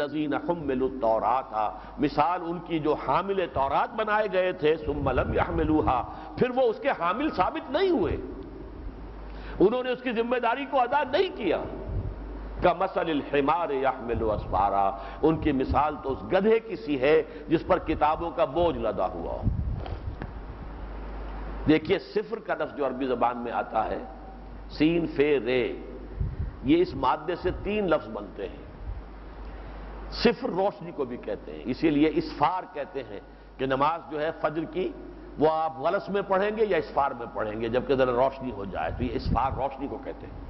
الذین حملوا التوراۃ، مثال ان کی جو حامل تورات بنائے گئے تھے، ثم لم یحملوها، پھر وہ اس کے حامل ثابت نہیں ہوئے، انہوں نے اس کی ذمہ داری کو ادا نہیں کیا۔ کمثل الحمار یحمل اسفارا، ان کی مثال تو اس گدھے کی سی ہے جس پر کتابوں کا بوجھ لدا ہوا ہو۔ دیکھیے صفر کا لفظ جو عربی زبان میں آتا ہے، سین فے رے، یہ اس مادے سے 3 لفظ بنتے ہیں۔ صفر روشنی کو بھی کہتے ہیں، اسی لیے اسفار کہتے ہیں کہ نماز جو ہے فجر کی وہ آپ غلس میں پڑھیں گے یا اسفار میں پڑھیں گے جبکہ ذرا روشنی ہو جائے، تو یہ اسفار روشنی کو کہتے ہیں۔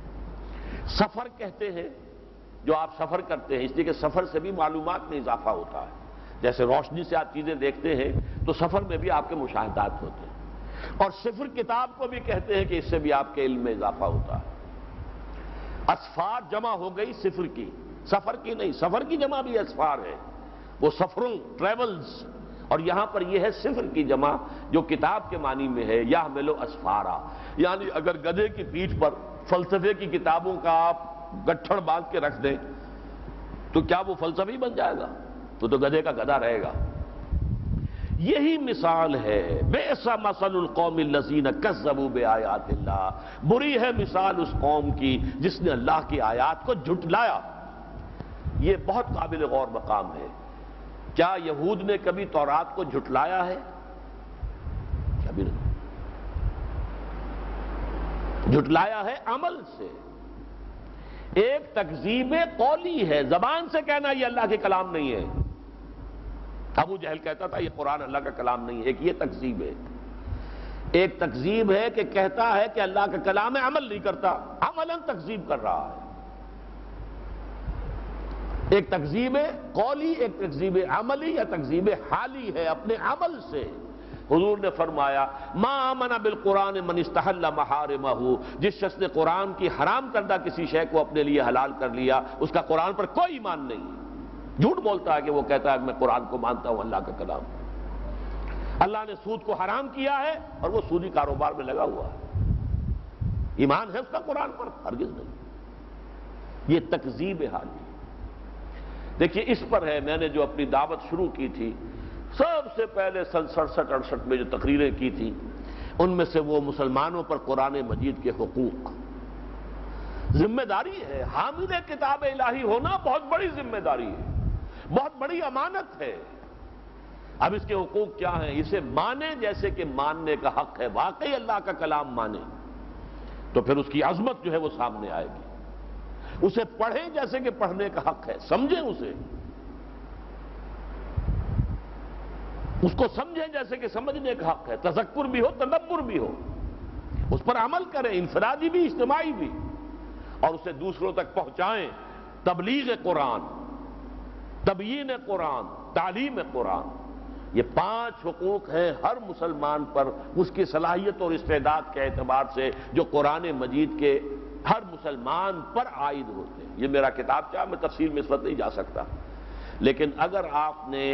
سفر کہتے ہیں جو آپ سفر کرتے ہیں، اس لیے کہ سفر سے بھی معلومات میں اضافہ ہوتا ہے، جیسے روشنی سے آپ چیزیں دیکھتے ہیں تو سفر میں بھی آپ کے مشاہدات ہوتے ہیں۔ اور صفر کتاب کو بھی کہتے ہیں کہ اس سے بھی آپ کے علم میں اضافہ ہوتا ہے۔ اسفار جمع ہو گئی صفر کی، سفر کی نہیں، سفر کی جمع بھی اسفار ہے، وہ سفروں ٹریولز، اور یہاں پر یہ ہے صفر کی جمع جو کتاب کے معنی میں ہے، یحمل اسفارا، یعنی اگر گدھے کی پیٹھ پر فلسفے کی کتابوں کا آپ گٹھڑ باندھ کے رکھ دیں تو کیا وہ فلسفی بن جائے گا؟ تو گدھے کا گدھا رہے گا۔ یہی مثال ہے، بئس مثل القوم الذین کذبوا بآیات اللہ، بری ہے مثال اس قوم کی جس نے اللہ کی آیات کو جھٹلایا۔ یہ بہت قابل غور مقام ہے۔ کیا یہود نے کبھی تورات کو جھٹلایا ہے؟ کبھی نہیں۔ جھٹلایا ہے عمل سے۔ ایک تکذیب قولی ہے، زبان سے کہنا یہ اللہ کے کلام نہیں ہے۔ ابو جہل کہتا تھا یہ قرآن اللہ کا کلام نہیں ہے، ایک یہ تکذیب ہے۔ ایک تکذیب ہے کہ کہتا ہے کہ اللہ کا کلام ہے، عمل نہیں کرتا، عملاً تکذیب کر رہا ہے۔ ایک تکذیب قولی، ایک تکذیب عملی یا تکذیب حالی ہے اپنے عمل سے۔ حضور نے فرمایا ما آمن بالقرآن من استحل محارمہ، جس شخص نے قرآن کی حرام کردہ کسی شے کو اپنے لیے حلال کر لیا اس کا قرآن پر کوئی ایمان نہیں ہے۔ جھوٹ بولتا ہے کہ وہ کہتا ہے کہ میں قرآن کو مانتا ہوں، اللہ کا کلام۔ اللہ نے سود کو حرام کیا ہے اور وہ سودی کاروبار میں لگا ہوا ہے، ایمان ہے اس کا قرآن پر؟ ہرگز نہیں۔ یہ تکذیب حالی۔ دیکھیے اس پر ہے میں نے جو اپنی دعوت شروع کی تھی، سب سے پہلے سن 67-68 میں جو تقریریں کی تھی، ان میں سے وہ مسلمانوں پر قرآن مجید کے حقوق، ذمہ داری ہے۔ حامل کتاب الہی ہونا بہت بڑی ذمہ داری ہے، بہت بڑی امانت ہے۔ اب اس کے حقوق کیا ہیں؟ اسے مانے جیسے کہ ماننے کا حق ہے، واقعی اللہ کا کلام مانے تو پھر اس کی عظمت جو ہے وہ سامنے آئے گی۔ اسے پڑھیں جیسے کہ پڑھنے کا حق ہے، سمجھیں اسے، اس کو سمجھیں جیسے کہ سمجھنے کا حق ہے، تذکر بھی ہو، تدبر بھی ہو، اس پر عمل کریں، انفرادی بھی اجتماعی بھی، اور اسے دوسروں تک پہنچائیں۔ تبلیغ قرآن، تبیین قرآن، تعلیم قرآن، یہ 5 حقوق ہیں ہر مسلمان پر اس کی صلاحیت اور استعداد کے اعتبار سے جو قرآن مجید کے ہر مسلمان پر عائد ہوتے ہیں۔ یہ میرا کتاب چاہے میں تفصیل میں اس وقت نہیں جا سکتا، لیکن اگر آپ نے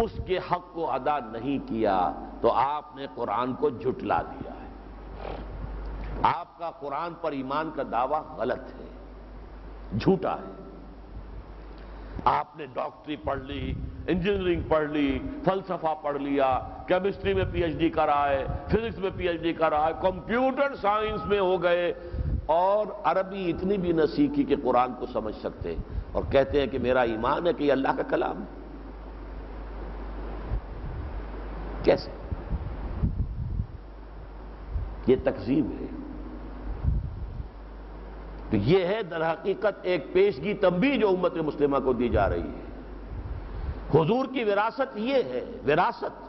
اس کے حق کو ادا نہیں کیا تو آپ نے قرآن کو جھٹلا دیا ہے۔ آپ کا قرآن پر ایمان کا دعویٰ غلط ہے، جھوٹا ہے۔ آپ نے ڈاکٹری پڑھ لی، انجینئرنگ پڑھ لی، فلسفہ پڑھ لیا، کیمسٹری میں پی ایچ ڈی کرا ہے، فزکس میں پی ایچ ڈی کرا ہے، کمپیوٹر سائنس میں ہو گئے، اور عربی اتنی بھی نہ سیکھی کہ قرآن کو سمجھ سکتے، اور کہتے ہیں کہ میرا ایمان ہے کہ یہ اللہ کا کلام ہے۔ کیسے؟ یہ تکذیب ہے۔ تو یہ ہے در حقیقت ایک پیشگی تنبیہ جو امت مسلمہ کو دی جا رہی ہے۔ حضور کی وراثت یہ ہے، وراثت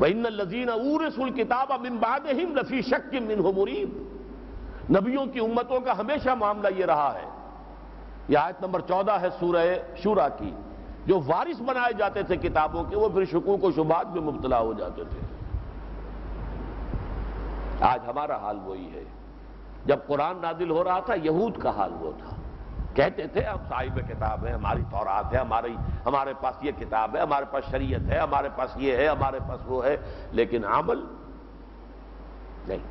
وَإِنَّ الَّذِينَ أُورِثُوا الْكِتَابَ مِن بَعْدِهِمْ لَفِي شَكٍّ مِّنْهُ مُرِيبٍ۔ نبیوں کی امتوں کا ہمیشہ معاملہ یہ رہا ہے۔ یہ آیت نمبر 14 ہے سورہ شورى کی۔ جو وارث بنائے جاتے تھے کتابوں کے وہ پھر شکوک و شبہات میں مبتلا ہو جاتے تھے۔ آج ہمارا حال وہی ہے۔ جب قرآن نازل ہو رہا تھا یہود کا حال وہ تھا، کہتے تھے ہم صاحب کتاب ہیں، ہماری تورات ہے، ہمارے پاس یہ کتاب ہے، ہمارے پاس شریعت ہے، ہمارے پاس یہ ہے، ہمارے پاس وہ ہے، لیکن عمل نہیں۔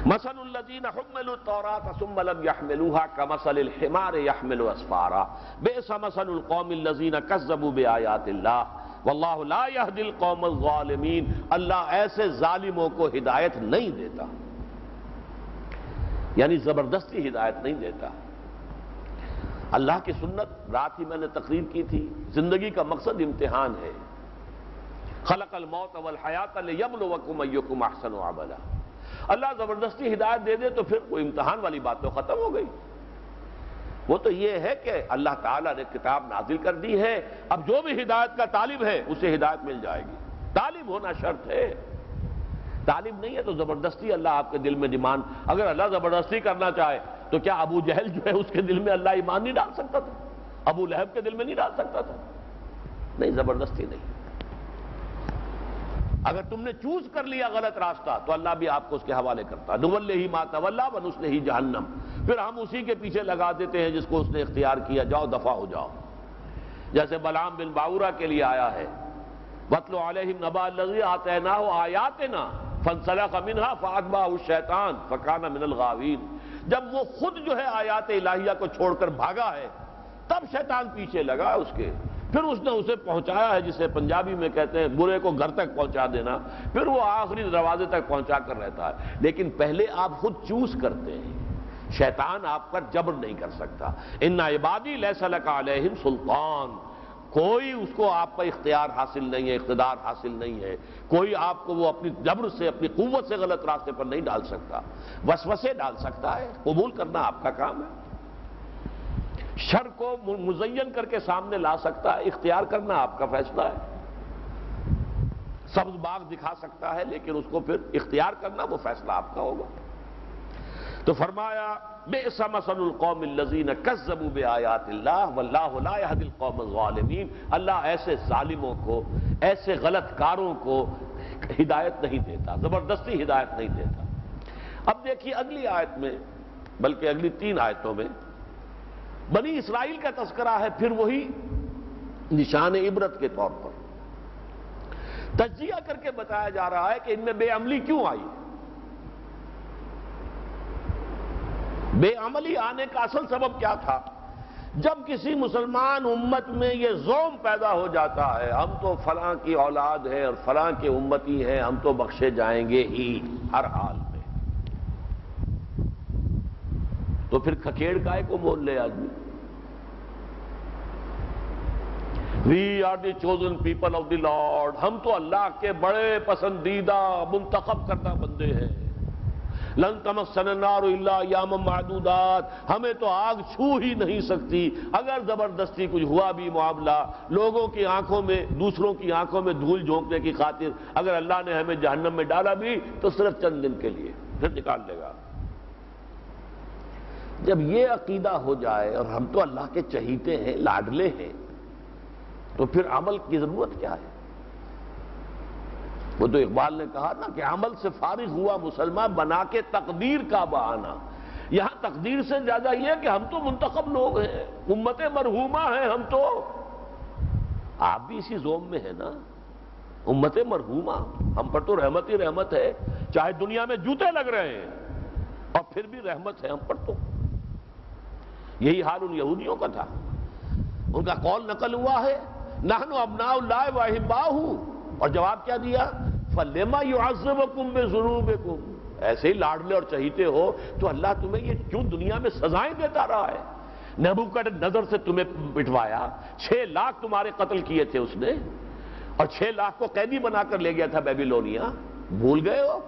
مثل الذین حملوا التوراة ثم لم يحملوها كمثل الحمار يحمل اسفارا بئس مثل القوم الذین كذبوا بآیات اللہ واللہ لا یہدی القوم الظالمین. اللہ ایسے ظالموں کو ہدایت نہیں دیتا، یعنی زبردستی ہدایت نہیں دیتا. اللہ کی سنت رات ہی میں نے تقریر کی تھی، زندگی کا مقصد امتحان ہے. خلق الموت والحیات لیبلوکم ایکم احسن عملا. اللہ زبردستی ہدایت دے دے تو پھر وہ امتحان والی بات تو ختم ہو گئی. وہ تو یہ ہے کہ اللہ تعالیٰ نے کتاب نازل کر دی ہے، اب جو بھی ہدایت کا طالب ہے اسے ہدایت مل جائے گی. طالب ہونا شرط ہے، طالب نہیں ہے تو زبردستی اللہ آپ کے دل میں ایمان، اگر اللہ زبردستی کرنا چاہے تو کیا ابو جہل جو ہے اس کے دل میں اللہ ایمان نہیں ڈال سکتا تھا؟ ابو لہب کے دل میں نہیں ڈال سکتا تھا؟ نہیں، زبردستی نہیں. اگر تم نے چوز کر لیا غلط راستہ تو اللہ بھی آپ کو اس کے حوالے کرتا. نولیہ ما تولی ونصلہ جہنم، پھر ہم اسی کے پیچھے لگا دیتے ہیں جس کو اس نے اختیار کیا، جاؤ دفع ہو جاؤ. جیسے بلعام بن باورہ کے لیے آیا ہے وَاتْلُ عَلَيْهِمْ نَبَأَ الَّذِي آتَيْنَاهُ آیَاتِنَا فَانسَلَخَ مِنْهَا فَأَتْبَعَهُ الشَّيْطَانُ فَكَانَ مِنَ الْغَاوِينَ. جب وہ خود جو ہے آیات الہیہ کو چھوڑ کر بھاگا ہے تب شیطان پیچھے لگا اس کے، پھر اس نے اسے پہنچایا ہے جسے پنجابی میں کہتے ہیں برے کو گھر تک پہنچا دینا، پھر وہ آخری دروازے تک پہنچا کر رہتا ہے. لیکن پہلے آپ خود چوز کرتے ہیں، شیطان آپ پر جبر نہیں کر سکتا. ان عبادی لیس لک علیہم سلطان، کوئی اس کو آپ کا اختیار حاصل نہیں ہے، اقتدار حاصل نہیں ہے. کوئی آپ کو وہ اپنی جبر سے، اپنی قوت سے غلط راستے پر نہیں ڈال سکتا. وسوسے ڈال سکتا ہے، قبول کرنا آپ کا کام ہے. شر کو مزین کر کے سامنے لا سکتا ہے، اختیار کرنا آپ کا فیصلہ ہے. سبز باغ دکھا سکتا ہے لیکن اس کو پھر اختیار کرنا وہ فیصلہ آپ کا ہوگا. تو فرمایا بئس مثل القوم الذین کذبوا بآیات اللہ واللہ لا یہدی القوم الظالمین. اللہ ایسے ظالموں کو، ایسے غلط کاروں کو ہدایت نہیں دیتا، زبردستی ہدایت نہیں دیتا. اب دیکھیے اگلی آیت میں، بلکہ اگلی 3 آیتوں میں بنی اسرائیل کا تذکرہ ہے، پھر وہی نشان عبرت کے طور پر تجزیہ کر کے بتایا جا رہا ہے کہ ان میں بے عملی کیوں آئی. بے عملی آنے کا اصل سبب کیا تھا؟ جب کسی مسلمان امت میں یہ زوم پیدا ہو جاتا ہے ہم تو فلاں کی اولاد ہے اور فلاں کے امتی ہیں، ہم تو بخشے جائیں گے ہی ہر حال میں، تو پھر کھکیڑ کائے کو مول لے آدمی. We are the chosen people of the Lord، ہم تو اللہ کے بڑے پسندیدہ منتخب کردہ بندے ہیں. لن تمسنا النار الا ایاما معدودات، ہمیں تو آگ چھو ہی نہیں سکتی. اگر زبردستی کچھ ہوا بھی معاملہ، لوگوں کی آنکھوں میں، دوسروں کی آنکھوں میں دھول جھونکنے کی خاطر اگر اللہ نے ہمیں جہنم میں ڈالا بھی تو صرف چند دن کے لیے، پھر نکال لے گا. جب یہ عقیدہ ہو جائے اور ہم تو اللہ کے چہیتے ہیں، لاڈلے ہیں، تو پھر عمل کی ضرورت کیا ہے؟ وہ تو اقبال نے کہا نا کہ عمل سے فارغ ہوا مسلمان بنا کے تقدیر کا بہانہ. یہاں تقدیر سے زیادہ یہ کہ ہم تو منتخب لوگ ہیں، امت مرحومہ ہیں ہم تو. آپ بھی اسی زوم میں ہیں نا، امت مرحومہ. ہم پر تو رحمت ہی رحمت ہے، چاہے دنیا میں جوتے لگ رہے ہیں اور پھر بھی رحمت ہے ہم پر. تو یہی حال ان یہودیوں کا تھا. ان کا قول نقل ہوا ہے نحن ابناء اللہ واحباہ، اور جواب کیا دیا؟ فَلِمَا يُعَذِّبُكُم بِذُنُوبِكُم. ایسے ہی لاڈلے اور چہیتے ہو تو اللہ تمہیں یہ کیوں دنیا میں سزائیں دیتا رہا ہے؟ نبوکدنضر سے تمہیں پٹوایا، 6 لاکھ تمہارے قتل کیے تھے اس نے، اور 6 لاکھ کو قیدی بنا کر لے گیا تھا بیبیلونیا. بھول گئے ہو؟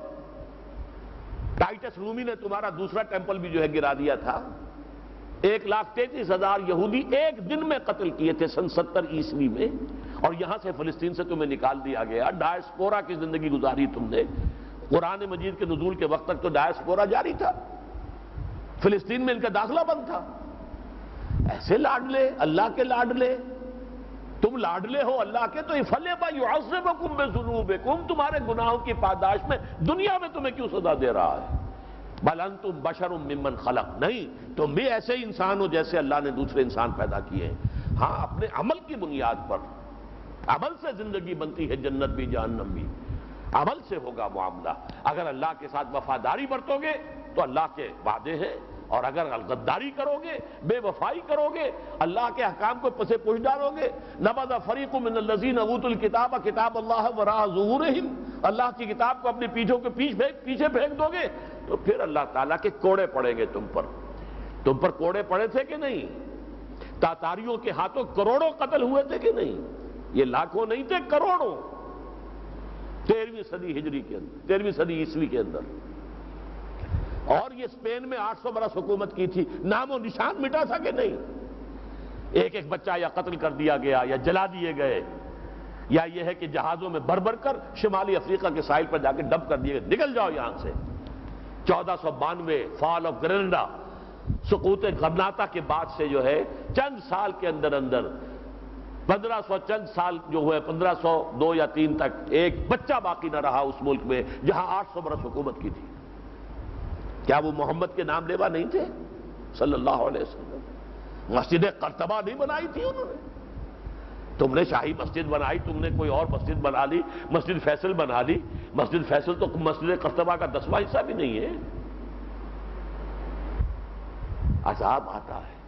ٹائٹس رومی نے تمہارا دوسرا ٹیمپل بھی جو ہے گرا دیا تھا. 1,33,000 یہودی ایک دن میں قتل کیے تھے سن 70 عیسوی میں، اور یہاں سے فلسطین سے تمہیں نکال دیا گیا. ڈائسپورا کی زندگی گزاری تم نے. قرآن مجید کے نزول کے وقت تک تو ڈائسپورا جاری تھا، فلسطین میں ان کا داخلہ بند تھا. ایسے لاڈلے، اللہ کے لاڈلے، تم لاڈلے ہو اللہ کے، تو فَلِمَا يُعَذِّبُكُم بِذُنُوبِكُم، تمہارے گناہوں کی پاداش میں دنیا میں تمہیں کیوں سزا دے رہا ہے؟ بل انتم بشر ممن خلق، نہیں تم بھی ایسے ہی انسان ہو جیسے اللہ نے دوسرے انسان پیدا کیے ہیں. ہاں اپنے عمل کی بنیاد پر، عمل سے زندگی بنتی ہے، جنت بھی جہنم بھی. عمل سے ہوگا معاملہ. اگر اللہ کے ساتھ وفاداری برتو گے تو اللہ کے وعدے ہیں، اور اگر غداری کرو گے، بے وفائی کرو گے، اللہ کے احکام کو پسے پوش ڈالو گے، نبذ فریق من الذین اوتوا الکتاب کتاب اللہ وراء ظہورہم، اللہ کی کتاب کو اپنی پیٹھوں کے پیچھے پھینک دو گے، تو پھر اللہ تعالیٰ کے کوڑے پڑیں گے تم پر کوڑے پڑے تھے کہ نہیں؟ تاتاریوں کے ہاتھوں کروڑوں قتل ہوئے تھے کہ نہیں؟ یہ لاکھوں نہیں تھے، کروڑوں. 13ویں صدی ہجری کے اندر، 13ویں صدی عیسوی کے اندر. اور یہ اسپین میں 800 برس حکومت کی تھی، نام و نشان مٹا تھا کہ نہیں؟ ایک ایک بچہ یا قتل کر دیا گیا یا جلا دیے گئے، یا یہ ہے کہ جہازوں میں بھر کر شمالی افریقہ کے ساحل پر جا کے ڈمپ کر دیے گئے، نکل جاؤ یہاں سے. 1492 فال آف گریناڈا، سقوط غرناطہ کے بعد سے جو ہے چند سال کے اندر 1500 چند سال جو ہوئے 1502 یا 3 تک ایک بچہ باقی نہ رہا اس ملک میں جہاں 800 برس حکومت کی تھی. کیا وہ محمد کے نام لیوا نہیں تھے صلی اللہ علیہ وسلم؟ مسجد قرطبہ نہیں بنائی تھی انہوں نے؟ تم نے شاہی مسجد بنائی، تم نے کوئی اور مسجد بنا لی، مسجد فیصل بنا لی. مسجد فیصل تو مسجد قرطبہ کا 10واں حصہ بھی نہیں ہے. عذاب آتا ہے.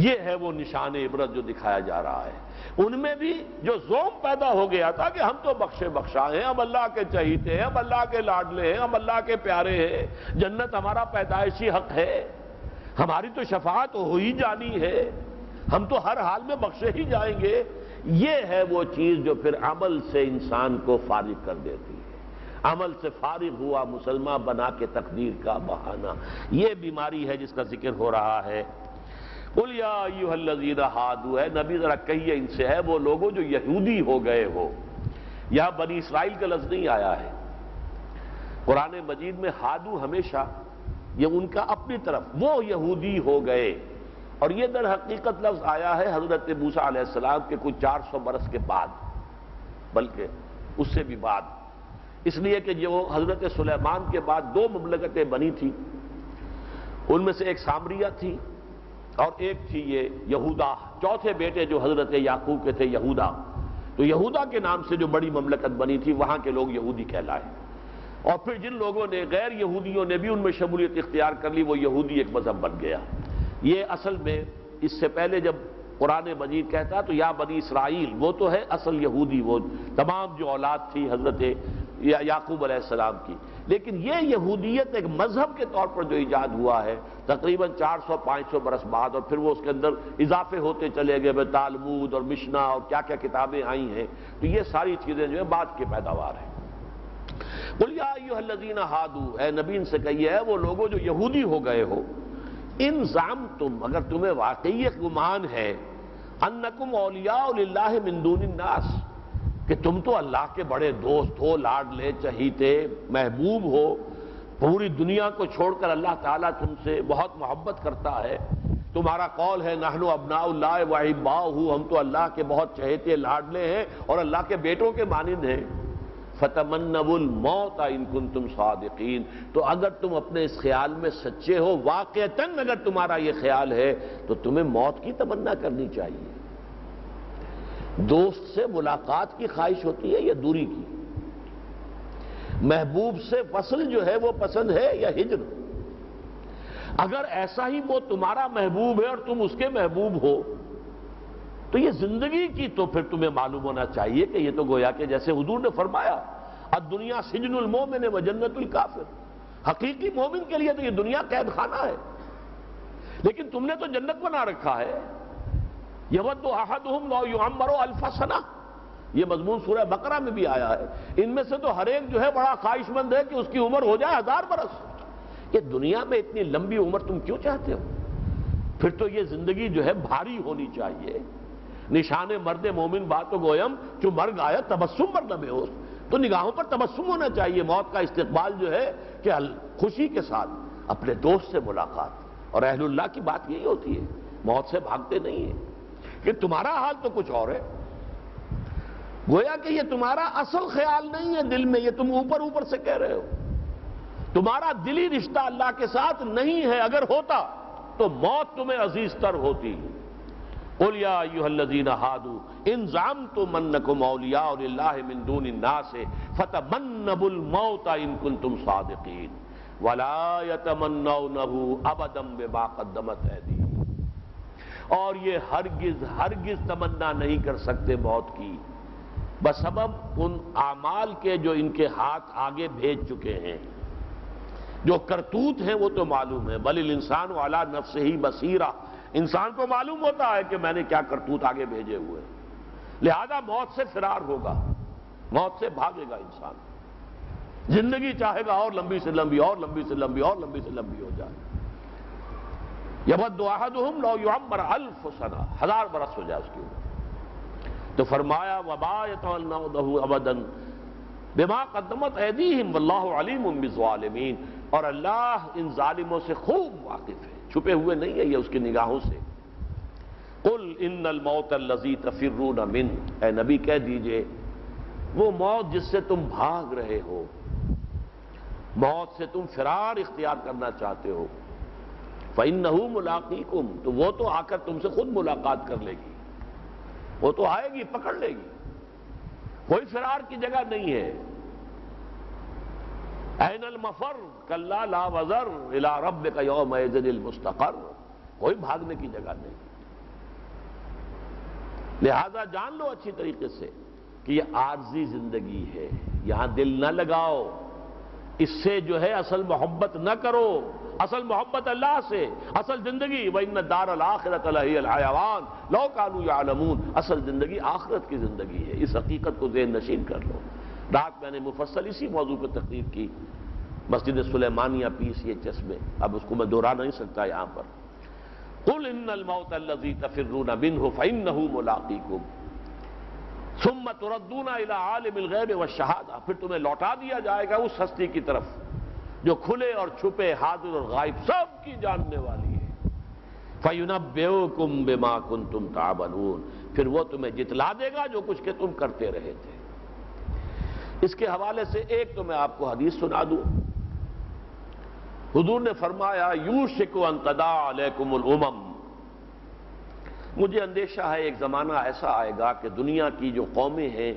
یہ ہے وہ نشان عبرت جو دکھایا جا رہا ہے. ان میں بھی جو زوم پیدا ہو گیا تھا کہ ہم تو بخشے بخشا ہیں، ہم اللہ کے چہیتے ہیں، ہم اللہ کے لاڈلے ہیں، ہم اللہ کے پیارے ہیں، جنت ہمارا پیدائشی حق ہے، ہماری تو شفاعت ہو ہی جانی ہے، ہم تو ہر حال میں بخشے ہی جائیں گے. یہ ہے وہ چیز جو پھر عمل سے انسان کو فارغ کر دیتی ہے. عمل سے فارغ ہوا مسلمان بنا کے تقدیر کا بہانہ. یہ بیماری ہے جس کا ذکر ہو رہا ہے. قل یا ایھا الذین ھادوا، اے نبی ذرا کہیے ان سے، ہے وہ لوگوں جو یہودی ہو گئے ہو. یہاں بنی اسرائیل کا لفظ نہیں آیا ہے قرآن مجید میں. ہادو ہمیشہ یہ ان کا اپنی طرف، وہ یہودی ہو گئے. اور یہ در حقیقت لفظ آیا ہے حضرت موسیٰ علیہ السلام کے کچھ 400 برس کے بعد، بلکہ اس سے بھی بعد. اس لیے کہ جو حضرت سلیمان کے بعد 2 مملکتیں بنی تھیں، ان میں سے ایک سامریہ تھی اور ایک تھی یہ یہودا. چوتھے بیٹے جو حضرت یعقوب کے تھے یہودا، تو یہودا کے نام سے جو بڑی مملکت بنی تھی وہاں کے لوگ یہودی کہلائے. اور پھر جن لوگوں نے، غیر یہودیوں نے بھی ان میں شمولیت اختیار کر لی، وہ یہودی ایک مذہب بن گیا. یہ اصل میں اس سے پہلے جب قرآن مجید کہتا تو یا بنی اسرائیل، وہ تو ہے اصل یہودی، وہ تمام جو اولاد تھی حضرت یعقوب علیہ السلام کی. لیکن یہ یہودیت ایک مذہب کے طور پر جو ایجاد ہوا ہے تقریباً 400-500 برس بعد، اور پھر وہ اس کے اندر اضافے ہوتے چلے گئے، تالمود اور مشنا اور کیا کیا کتابیں آئی ہیں. تو یہ ساری چیزیں جو ہے بعد کی پیداوار ہیں. قل یا ایھا الذین ھادوا، اے نبی ان سے کہیے ہے وہ لوگوں جو یہودی ہو گئے ہو. ان زعمتم، اگر تمہیں واقعی گمان ہے، انکم اولیاء للہ من دون الناس، کہ تم تو اللہ کے بڑے دوست ہو، لاڈلے، چہیتے، محبوب ہو، پوری دنیا کو چھوڑ کر اللہ تعالیٰ تم سے بہت محبت کرتا ہے. تمہارا قول ہے نحن ابناء اللہ واحباؤہ، ہم تو اللہ کے بہت چہیتے لاڈلے ہیں اور اللہ کے بیٹوں کے مانند ہیں. فتمنوا الموت ان کنتم صادقین، تو اگر تم اپنے اس خیال میں سچے ہو، واقعتاً اگر تمہارا یہ خیال ہے تو تمہیں موت کی تمنا کرنی چاہیے. دوست سے ملاقات کی خواہش ہوتی ہے یا دوری کی؟ محبوب سے وصل جو ہے وہ پسند ہے یا ہجر؟ اگر ایسا ہی وہ تمہارا محبوب ہے اور تم اس کے محبوب ہو تو یہ زندگی کی تو پھر تمہیں معلوم ہونا چاہیے کہ یہ تو گویا کہ جیسے حضور نے فرمایا الدنیا سجن المومن و جنت الکافر، حقیقی مومن کے لیے تو یہ دنیا قید خانہ ہے، لیکن تم نے تو جنت بنا رکھا ہے. یود احدہم لو یعمر الف سنہ، یہ مضمون سورہ بقرہ میں بھی آیا ہے. ان میں سے تو ہر ایک جو ہے بڑا خواہش مند ہے کہ اس کی عمر ہو جائے 1000 برس. یہ دنیا میں اتنی لمبی عمر تم کیوں چاہتے ہو؟ پھر تو یہ زندگی جو ہے بھاری ہونی چاہیے. نشان مرد مومن بات و گویم جو مرگ آیا تبسم مر نہ ہو، تو نگاہوں پر تبسم ہونا چاہیے. موت کا استقبال جو ہے کہ خوشی کے ساتھ اپنے دوست سے ملاقات. اور اہل اللہ کی بات یہی ہوتی ہے، موت سے بھاگتے نہیں ہیں. کہ تمہارا حال تو کچھ اور ہے، گویا کہ یہ تمہارا اصل خیال نہیں ہے دل میں، یہ تم اوپر اوپر سے کہہ رہے ہو. تمہارا دلی رشتہ اللہ کے ساتھ نہیں ہے. اگر ہوتا تو موت تمہیں عزیز تر ہوتی. قل یا ایھا الذین ھادوا ان زعمتم انکم اولیاء للہ من دون الناس فتمنوا الموت ان کنتم صادقین ولا یتمنونہ ابدا بما قدمت ایدیہم، اور یہ ہرگز تمنا نہیں کر سکتے موت کی بسبب ان اعمال کے جو ان کے ہاتھ آگے بھیج چکے ہیں۔ جو کرتوت ہیں وہ تو معلوم ہے، بل الانسان علی نفسہ بصیرہ، انسان کو معلوم ہوتا ہے کہ میں نے کیا کرتوت آگے بھیجے ہوئے، لہذا موت سے فرار ہوگا، موت سے بھاگے گا انسان۔ زندگی چاہے گا اور لمبی سے لمبی اور لمبی سے لمبی اور لمبی سے لمبی ہو جائے۔ یود احدہم لو یعمر 1000 سنہ، 1000 برس ہو جائے اس کی عمر۔ تو فرمایا وما یتمنونہ ابدا بما قدمت ایدیہم واللہ علیم بالظالمین، اور اللہ ان ظالموں سے خوب واقف ہے، چھپے ہوئے نہیں ہے یہ اس کی نگاہوں سے۔ قل ان الموت الذی تفرون منہ، اے نبی کہہ دیجئے وہ موت جس سے تم بھاگ رہے ہو، موت سے تم فرار اختیار کرنا چاہتے ہو، فإنہ ملاقیکم، تو وہ تو آ کر تم سے خود ملاقات کر لے گی، وہ تو آئے گی پکڑ لے گی، کوئی فرار کی جگہ نہیں ہے۔ این المفر کلا لا وزر الی ربک یومئذ المستقر، کوئی بھاگنے کی جگہ نہیں۔ لہذا جان لو اچھی طریقے سے کہ یہ عارضی زندگی ہے، یہاں دل نہ لگاؤ، اس سے جو ہے اصل محبت نہ کرو، اصل محبت اللہ سے، اصل زندگی وَإِنَّ الدَّارَ الْآخِرَةَ لَهِيَ الْحَيَوَانُ لَوْ كَانُوا يَعْلَمُونَ، اصل زندگی آخرت کی زندگی ہے، اس حقیقت کو ذہن نشین کر لو۔ رات میں نے مفصل اسی موضوع پر تقریر کی، مسجد سلیمانیہ PCHS میں، اب اس کو میں دہرا نہیں سکتا یہاں پر۔ قل ان الموت الذی تفرون منہ فإنہ ملاقیکم ثم تردون الی عالم الغیب والشہادہ، پھر تمہیں لوٹا دیا جائے گا اس ہستی کی طرف جو کھلے اور چھپے، حاضر اور غائب سب کی جاننے والی ہے۔ فَيُنَبِّئُكُم بِمَا كُنتُمْ تَعْمَلُونَ، پھر وہ تمہیں جتلا دے گا جو کچھ کہ تم کرتے رہے تھے۔ اس کے حوالے سے ایک تو میں آپ کو حدیث سنا دوں۔ حضور نے فرمایا یوشک ان تداعی علیکم الامم، مجھے اندیشہ ہے ایک زمانہ ایسا آئے گا کہ دنیا کی جو قومیں ہیں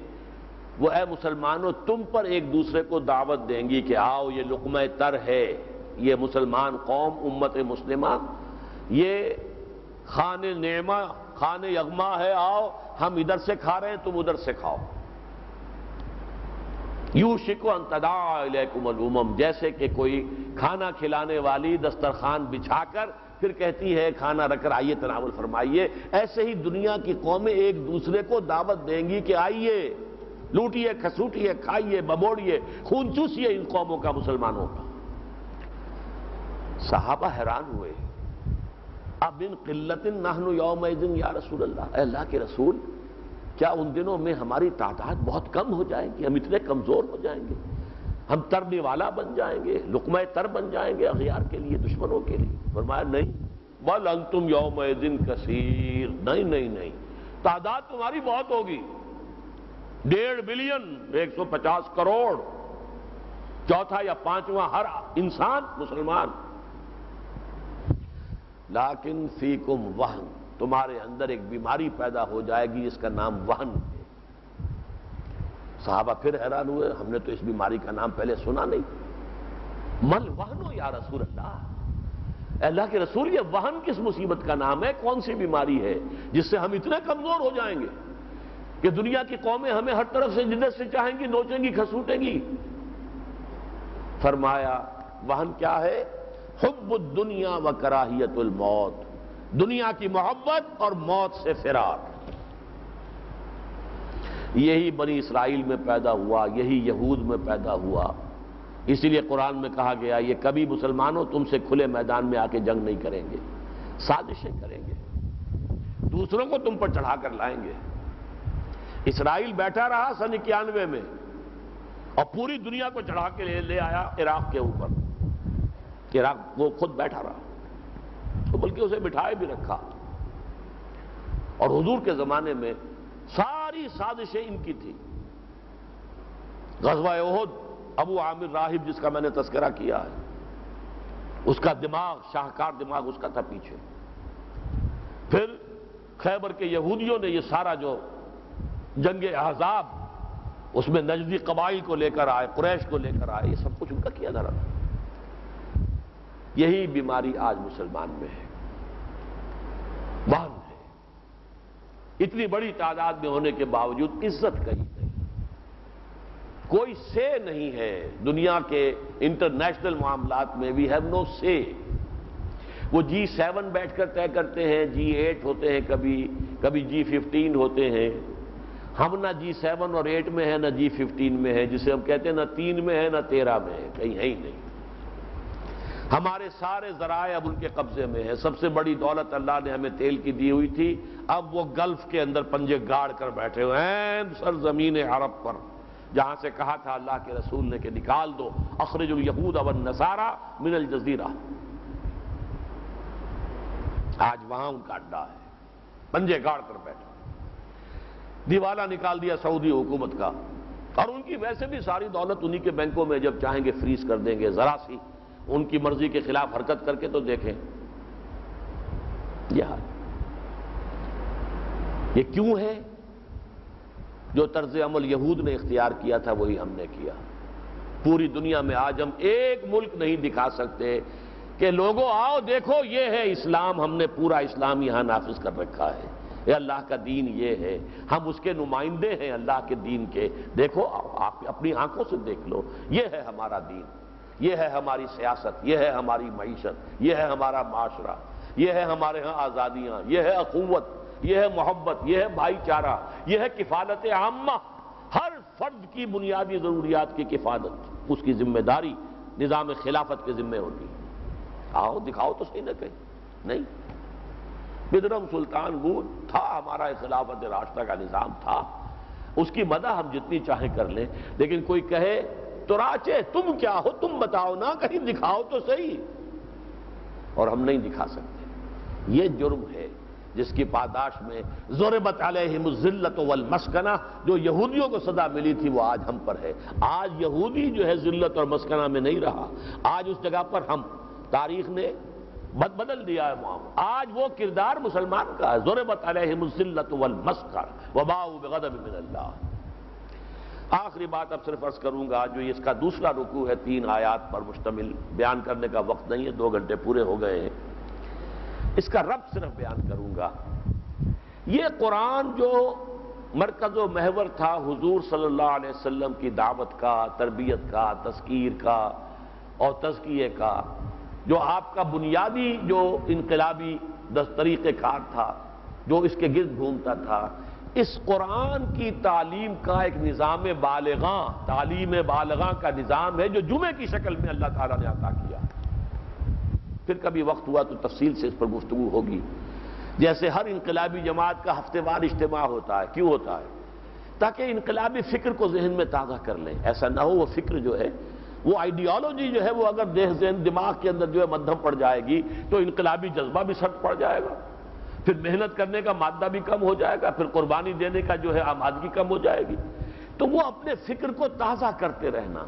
وہ اے مسلمانوں تم پر ایک دوسرے کو دعوت دیں گی کہ آؤ یہ لقمہ تر ہے، یہ مسلمان قوم امت مسلمہ یہ خان نعمہ خان یغما ہے، آؤ ہم ادھر سے کھا رہے ہیں تم ادھر سے کھاؤ۔ یوشک ان تداعی الیکم الامم، جیسے کہ کوئی کھانا کھلانے والی دسترخوان بچھا کر پھر کہتی ہے کھانا رکھ کر آئیے تناول فرمائیے، ایسے ہی دنیا کی قومیں ایک دوسرے کو دعوت دیں گی کہ آئیے لوٹیے کھسوٹیے کھائیے ببوڑیے خون چوسیے ان قوموں کا، مسلمانوں کا۔ صحابہ حیران ہوئے، اب من قلت نحن یومئذ یا رسول اللہ، اے اللہ کے رسول کیا ان دنوں میں ہماری تعداد بہت کم ہو جائے گی، ہم اتنے کمزور ہو جائیں گے، ہم ترنے والا بن جائیں گے، لقمہ تر بن جائیں گے اغیار کے لیے، دشمنوں کے لیے؟ فرمایا نہیں، بل انتم یومئذ کثیر، نہیں نہیں نہیں، تعداد تمہاری بہت ہوگی، 1.5 بلین 150 کروڑ، چوتھا یا پانچواں ہر انسان مسلمان، لیکن فیکم وہن، تمہارے اندر ایک بیماری پیدا ہو جائے گی جس کا نام وہن ہے۔ صحابہ پھر حیران ہوئے، ہم نے تو اس بیماری کا نام پہلے سنا نہیں۔ مل وہن یا رسول اللہ، اے اللہ کے رسول یہ وہن کس مصیبت کا نام ہے، کون سی بیماری ہے جس سے ہم اتنے کمزور ہو جائیں گے کہ دنیا کی قومیں ہمیں ہر طرف سے جدت سے چاہیں گی، نوچیں گی کھسوٹیں گی؟ فرمایا وہن کیا ہے؟ حب الدنیا و کراہیت الموت، دنیا کی محبت اور موت سے فرار۔ یہی بنی اسرائیل میں پیدا ہوا، یہی یہود میں پیدا ہوا، اسی لیے قرآن میں کہا گیا یہ کبھی مسلمانوں تم سے کھلے میدان میں آ کے جنگ نہیں کریں گے، سازشیں کریں گے، دوسروں کو تم پر چڑھا کر لائیں گے۔ اسرائیل بیٹھا رہا سن 91 میں اور پوری دنیا کو چڑھا کے لے آیا عراق کے اوپر، عراق وہ خود بیٹھا رہا تو بلکہ اسے بٹھائے بھی رکھا، اور حضور کے زمانے میں ساری سازشیں ان کی تھی۔ غزوہ احد، ابو عامر راہب جس کا میں نے تذکرہ کیا ہے، اس کا دماغ شاہکار دماغ اس کا تھا پیچھے۔ پھر خیبر کے یہودیوں نے یہ سارا جو جنگ احزاب اس میں نجدی قبائل کو لے کر آئے، قریش کو لے کر آئے، یہ سب کچھ ان کا کیا دھرا۔ یہی بیماری آج مسلمان میں ہے، وہن ہے، اتنی بڑی تعداد میں ہونے کے باوجود عزت کہیں نہیں، کوئی سے نہیں ہے دنیا کے انٹرنیشنل معاملات میں، وی ہیو نو سے۔ وہ G7 بیٹھ کر طے کرتے ہیں، G8 ہوتے ہیں، کبھی G15 ہوتے ہیں، ہم نہ G7 اور 8 میں ہیں نہ G15 میں ہے، جسے ہم کہتے ہیں نہ 3 میں ہے نہ 13 میں ہے، کہیں ہے ہی نہیں۔ ہمارے سارے ذرائع اب ان کے قبضے میں ہے، سب سے بڑی دولت اللہ نے ہمیں تیل کی دی ہوئی تھی، اب وہ گلف کے اندر پنجے گاڑ کر بیٹھے ہوئے ہیں سرزمین عرب پر، جہاں سے کہا تھا اللہ کے رسول نے کہ نکال دو اخرج الیہود والنصارى من الجزیرہ، آج وہاں ان کا اڈا ہے، پنجے گاڑ کر بیٹھے، دیوالا نکال دیا سعودی حکومت کا، اور ان کی ویسے بھی ساری دولت انہی کے بینکوں میں، جب چاہیں گے فریز کر دیں گے، ذرا سی ان کی مرضی کے خلاف حرکت کر کے تو دیکھیں یہ حال۔ یہ کیوں ہے؟ جو طرز عمل یہود نے اختیار کیا تھا وہی ہم نے کیا۔ پوری دنیا میں آج ہم ایک ملک نہیں دکھا سکتے کہ لوگوں آؤ دیکھو یہ ہے اسلام، ہم نے پورا اسلام یہاں نافذ کر رکھا ہے، یہ اللہ کا دین یہ ہے، ہم اس کے نمائندے ہیں اللہ کے دین کے، دیکھو آپ اپنی آنکھوں سے دیکھ لو، یہ ہے ہمارا دین، یہ ہے ہماری سیاست، یہ ہے ہماری معیشت، یہ ہے ہمارا معاشرہ، یہ ہے ہمارے ہاں آزادیاں، یہ ہے اخوت، یہ ہے محبت، یہ ہے بھائی چارہ، یہ ہے کفالت عامہ، ہر فرد کی بنیادی ضروریات کی کفالت اس کی ذمہ داری نظام خلافت کے ذمہ ہوتی ہے۔ آؤ دکھاؤ تو صحیح نہ کہیں، نہیں، بدرم سلطان بود تھا، ہمارا خلافت راستہ کا نظام تھا، اس کی مدح ہم جتنی چاہیں کر لیں، لیکن کوئی کہے تو راچے تم کیا ہو، تم بتاؤ نا، کہیں دکھاؤ تو صحیح، اور ہم نہیں دکھا سکتے۔ یہ جرم ہے جس کی پاداش میں ضربت علیہم الذلۃ والمسکنہ، جو یہودیوں کو سزا ملی تھی وہ آج ہم پر ہے۔ آج یہودی جو ہے ذلت اور مسکنہ میں نہیں رہا، آج اس جگہ پر ہم، تاریخ نے بدل دیا ہے معاملہ، آج وہ کردار مسلمان کا ہے، ضربت علیہم الذلۃ والمسکنہ وباؤوا بغضب من اللہ۔ آخری بات اب صرف عرض کروں گا، جو اس کا دوسرا رکوع ہے 3 آیات پر مشتمل، بیان کرنے کا وقت نہیں ہے، 2 گھنٹے پورے ہو گئے ہیں، اس کا رب صرف بیان کروں گا۔ یہ قرآن جو مرکز و محور تھا حضور صلی اللہ علیہ وسلم کی دعوت کا، تربیت کا، تذکیر کا اور تزکیے کا، جو آپ کا بنیادی جو انقلابی طریقہ کار تھا، جو اس کے گرد گھومتا تھا، اس قرآن کی تعلیم کا ایک نظام بالغاں، تعلیم بالغاں کا نظام ہے جو جمعے کی شکل میں اللہ تعالیٰ نے عطا کیا۔ پھر کبھی وقت ہوا تو تفصیل سے اس پر گفتگو ہوگی۔ جیسے ہر انقلابی جماعت کا ہفتے وار اجتماع ہوتا ہے، کیوں ہوتا ہے؟ تاکہ انقلابی فکر کو ذہن میں تازہ کر لیں، ایسا نہ ہو وہ فکر جو ہے، وہ آئیڈیالوجی جو ہے، وہ اگر ذہن دماغ کے اندر جو ہے مدھم پڑ جائے گی تو انقلابی جذبہ بھی سٹ پڑ جائے گا، پھر محنت کرنے کا مادہ بھی کم ہو جائے گا، پھر قربانی دینے کا جو ہے آمادگی کم ہو جائے گی۔ تو وہ اپنے فکر کو تازہ کرتے رہنا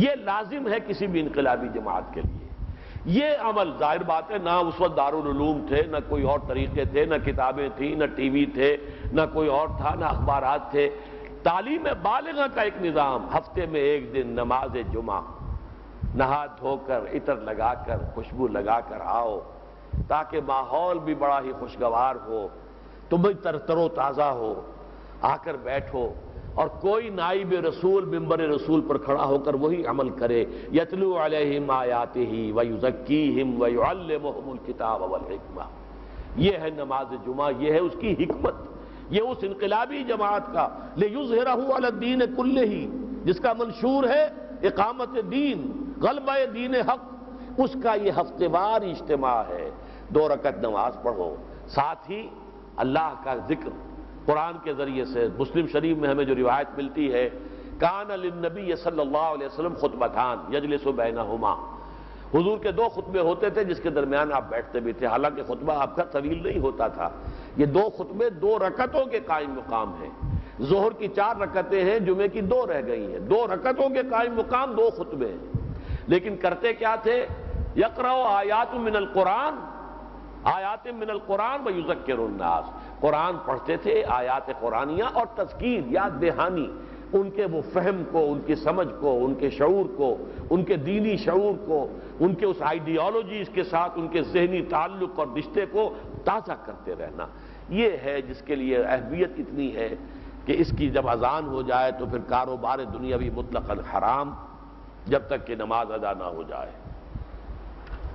یہ لازم ہے کسی بھی انقلابی جماعت کے لیے۔ یہ عمل ظاہر بات ہے، نہ اس وقت دارالعلوم تھے، نہ کوئی اور طریقے تھے، نہ کتابیں تھیں، نہ ٹی وی تھے، نہ کوئی اور تھا، نہ اخبارات تھے۔ تعلیم بالغہ کا ایک نظام، ہفتے میں 1 دن نماز جمعہ، نہا دھو کر عطر لگا کر خوشبو لگا کر آؤ، تاکہ ماحول بھی بڑا ہی خوشگوار ہو، تم بھی تر و تازہ ہو، آ کر بیٹھو، اور کوئی نائب رسول ممبر رسول پر کھڑا ہو کر وہی عمل کرے، یتلو علیہم آیاتہ ویزکیہم ویعلمہم الکتاب والحکمہ۔ یہ ہے نماز جمعہ، یہ ہے اس کی حکمت، یہ اس انقلابی جماعت کا لیظہرہ علی الدین کلہ، جس کا منشور ہے اقامت دین، غلبہ دین حق، اس کا یہ ہفتے وار اجتماع ہے۔ 2 رکعت نماز پڑھو، ساتھ ہی اللہ کا ذکر قرآن کے ذریعے سے۔ مسلم شریف میں ہمیں جو روایت ملتی ہے، کان للنبی صلی اللہ علیہ وسلم خطبتان یجلس بینہما، حضور کے 2 خطبے ہوتے تھے جس کے درمیان آپ بیٹھتے بھی تھے، حالانکہ خطبہ آپ کا طویل نہیں ہوتا تھا۔ یہ 2 خطبے 2 رکعتوں کے قائم مقام ہیں، ظہر کی 4 رکعتیں ہیں، جمعے کی 2 رہ گئی ہیں، 2 رکعتوں کے قائم مقام 2 خطبے ہیں، لیکن کرتے کیا تھے؟ یقرأ آیات من القرآن، آیات من القرآن ویذکر الناس، قرآن پڑھتے تھے، آیات قرآنیہ اور تذکیر، یاد دہانی، ان کے وہ فہم کو، ان کی سمجھ کو، ان کے شعور کو، ان کے دینی شعور کو، ان کے اس آئیڈیالوجیز کے ساتھ ان کے ذہنی تعلق اور رشتے کو تازہ کرتے رہنا۔ یہ ہے جس کے لیے اہمیت اتنی ہے کہ اس کی جب اذان ہو جائے تو پھر کاروبار دنیاوی مطلقاً حرام، جب تک کہ نماز ادا نہ ہو جائے۔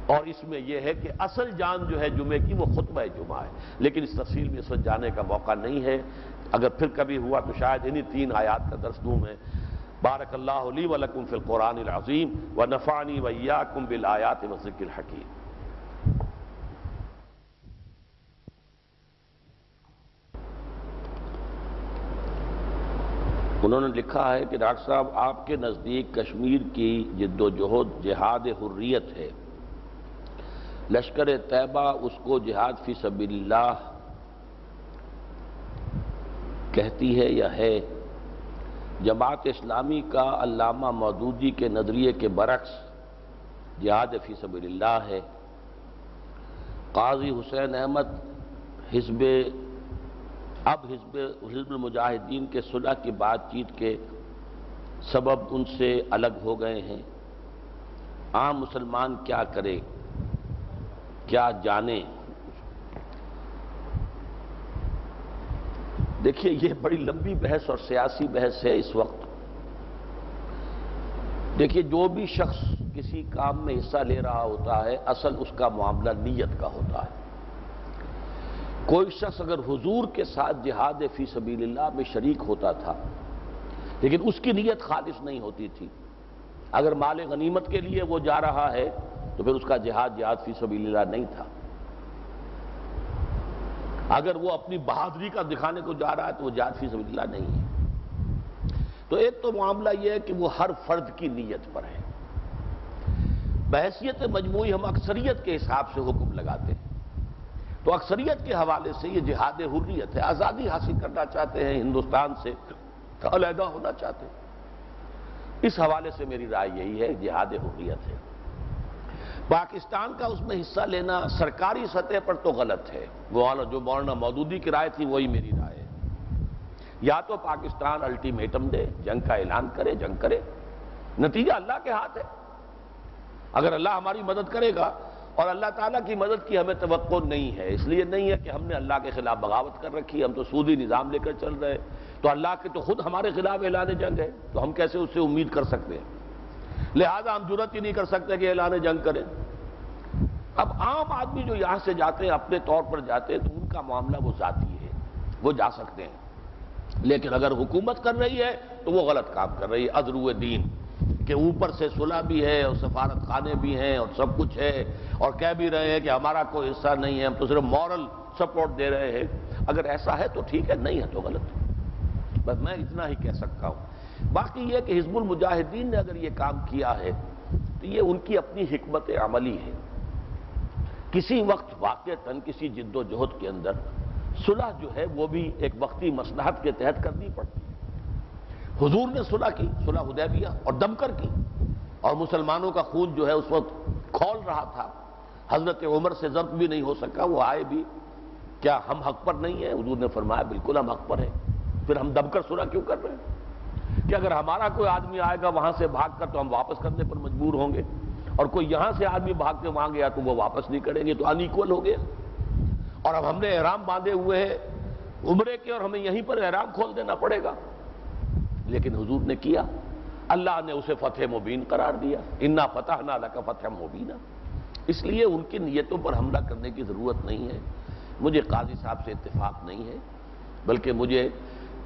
اور اس میں یہ ہے کہ اصل جان جو ہے جمعے کی وہ خطبہ جمعہ ہے، لیکن اس تفصیل میں اس وقت جانے کا موقع نہیں ہے۔ اگر پھر کبھی ہوا تو شاید انہی 3 آیات کا درس دوں میں۔ بارک اللہ لی و لکم فی القرآن العظیم ونفعنی وإیاکم بالآیات والذکر الحکیم۔ انہوں نے لکھا ہے کہ ڈاکٹر صاحب آپ کے نزدیک کشمیر کی جد و جہد جہاد حریت ہے، لشکر طیبہ اس کو جہاد فی سبیل اللہ کہتی ہے یا ہے؟ جماعت اسلامی کا علامہ مودودی کے نظریے کے برعکس جہاد فی سبیل اللہ ہے۔ قاضی حسین احمد حزب المجاہدین کے صلح کی بات چیت کے سبب ان سے الگ ہو گئے ہیں۔ عام مسلمان کیا کرے، کیا جانے؟ دیکھیے یہ بڑی لمبی بحث اور سیاسی بحث ہے اس وقت۔ دیکھیے جو بھی شخص کسی کام میں حصہ لے رہا ہوتا ہے، اصل اس کا معاملہ نیت کا ہوتا ہے۔ کوئی شخص اگر حضور کے ساتھ جہاد فی سبیل اللہ میں شریک ہوتا تھا لیکن اس کی نیت خالص نہیں ہوتی تھی، اگر مال غنیمت کے لیے وہ جا رہا ہے تو پھر اس کا جہاد فی سبیل اللہ نہیں تھا۔ اگر وہ اپنی بہادری کا دکھانے کو جا رہا ہے تو وہ جہاد فی سبیل اللہ نہیں ہے۔ تو ایک تو معاملہ یہ ہے کہ وہ ہر فرد کی نیت پر ہے۔ بحیثیت مجموعی ہم اکثریت کے حساب سے حکم لگاتے ہیں، تو اکثریت کے حوالے سے یہ جہاد حریت ہے، آزادی حاصل کرنا چاہتے ہیں، ہندوستان سے علیحدہ ہونا چاہتے ہیں۔ اس حوالے سے میری رائے یہی ہے جہاد حریت ہے۔ پاکستان کا اس میں حصہ لینا سرکاری سطح پر تو غلط ہے، وہ جو مولانا مودودی کی رائے تھی وہی میری رائے ہے۔ یا تو پاکستان الٹیمیٹم دے، جنگ کا اعلان کرے، جنگ کرے، نتیجہ اللہ کے ہاتھ ہے۔ اگر اللہ ہماری مدد کرے گا، اور اللہ تعالیٰ کی مدد کی ہمیں توقع نہیں ہے، اس لیے نہیں ہے کہ ہم نے اللہ کے خلاف بغاوت کر رکھی، ہم تو سودی نظام لے کر چل رہے، تو اللہ کے تو خود ہمارے خلاف اعلان جنگ ہے، تو ہم کیسے اس سے امید کر سکتے ہیں؟ لہذا ہم جرات ہی نہیں کر سکتے کہ اعلان جنگ کریں۔ اب عام آدمی جو یہاں سے جاتے ہیں اپنے طور پر جاتے ہیں تو ان کا معاملہ وہ ذاتی ہے، وہ جا سکتے ہیں، لیکن اگر حکومت کر رہی ہے تو وہ غلط کام کر رہی ہے۔ عذر دین کہ اوپر سے صلح بھی ہے اور سفارت خانے بھی ہیں اور سب کچھ ہے، اور کہہ بھی رہے ہیں کہ ہمارا کوئی حصہ نہیں ہے، ہم تو صرف مورل سپورٹ دے رہے ہیں۔ اگر ایسا ہے تو ٹھیک ہے، نہیں ہے تو غلط ہے، بس میں اتنا ہی کہہ سکتا ہوں۔ باقی یہ کہ حزب المجاہدین نے اگر یہ کام کیا ہے تو یہ ان کی اپنی حکمت عملی ہے۔ کسی وقت واقعتاً کسی جد و جہد کے اندر صلح جو ہے وہ بھی ایک وقتی مصلحت کے تحت کرنی پڑتی ہے۔ حضور نے صلح کی، صلح حدیبیہ، اور دم کر کی، اور مسلمانوں کا خون جو ہے اس وقت کھول رہا تھا، حضرت عمر سے ضبط بھی نہیں ہو سکا، وہ آئے بھی، کیا ہم حق پر نہیں ہیں؟ حضور نے فرمایا بالکل ہم حق پر ہیں، پھر ہم دم کر صلح کیوں کر رہے ہیں؟ کہ اگر ہمارا کوئی آدمی آئے گا وہاں سے بھاگ کر تو ہم واپس کرنے پر مجبور ہوں گے، اور کوئی یہاں سے آدمی بھاگ کے وہاں گیا تو وہ واپس نہیں کریں گے، تو ان ایکول ہو گیا۔ اور اب ہم نے احرام باندھے ہوئے ہیں عمرے کے، اور ہمیں یہیں پر احرام کھول دینا پڑے گا، لیکن حضور نے کیا، اللہ نے اسے فتح مبین قرار دیا، انا فتحنا لک فتحا مبینا۔ اس لیے ان کی نیتوں پر حملہ کرنے کی ضرورت نہیں ہے۔ مجھے قاضی صاحب سے اتفاق نہیں ہے، بلکہ مجھے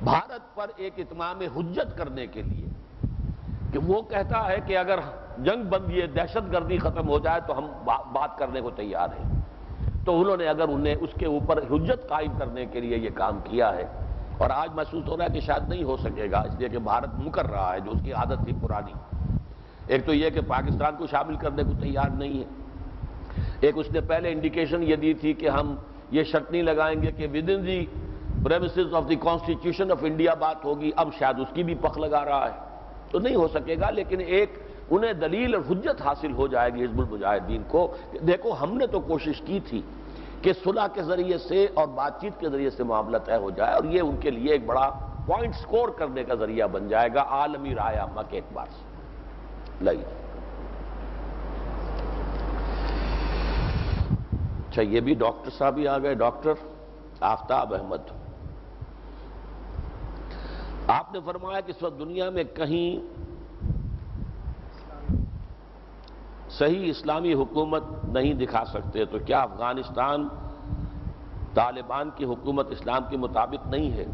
بھارت پر ایک اتمام حجت کرنے کے لیے کہ وہ کہتا ہے کہ اگر جنگ بندی دہشت گردی ختم ہو جائے تو ہم بات کرنے کو تیار ہیں، تو انہوں نے اگر انہیں اس کے اوپر حجت قائم کرنے کے لیے یہ کام کیا ہے، اور آج محسوس ہو رہا ہے کہ شاید نہیں ہو سکے گا، اس لیے کہ بھارت مکر رہا ہے جو اس کی عادت تھی پرانی۔ ایک تو یہ کہ پاکستان کو شامل کرنے کو تیار نہیں ہے، ایک اس نے پہلے انڈیکیشن یہ دی تھی کہ ہم یہ شرط نہیں لگائیں گے کہ with in the premises of the constitution of India بات ہوگی، اب شاید اس کی بھی پخ لگا رہا ہے، تو نہیں ہو سکے گا۔ لیکن ایک انہیں دلیل اور حجت حاصل ہو جائے گی حزب المجاہدین کو کہ دیکھو ہم نے تو کوشش کی تھی کہ صلح کے ذریعے سے اور بات چیت کے ذریعے سے معاملہ طے ہو جائے، اور یہ ان کے لیے ایک بڑا پوائنٹ سکور کرنے کا ذریعہ بن جائے گا عالمی رائے عامہ کے اعتبار سے۔ لائیے اچھا، یہ بھی ڈاکٹر صاحب ہی آ گئے، ڈاکٹر آفتاب احمد۔ آپ نے فرمایا کہ اس وقت دنیا میں کہیں صحیح اسلامی حکومت نہیں دکھا سکتے، تو کیا افغانستان طالبان کی حکومت اسلام کے مطابق نہیں ہے؟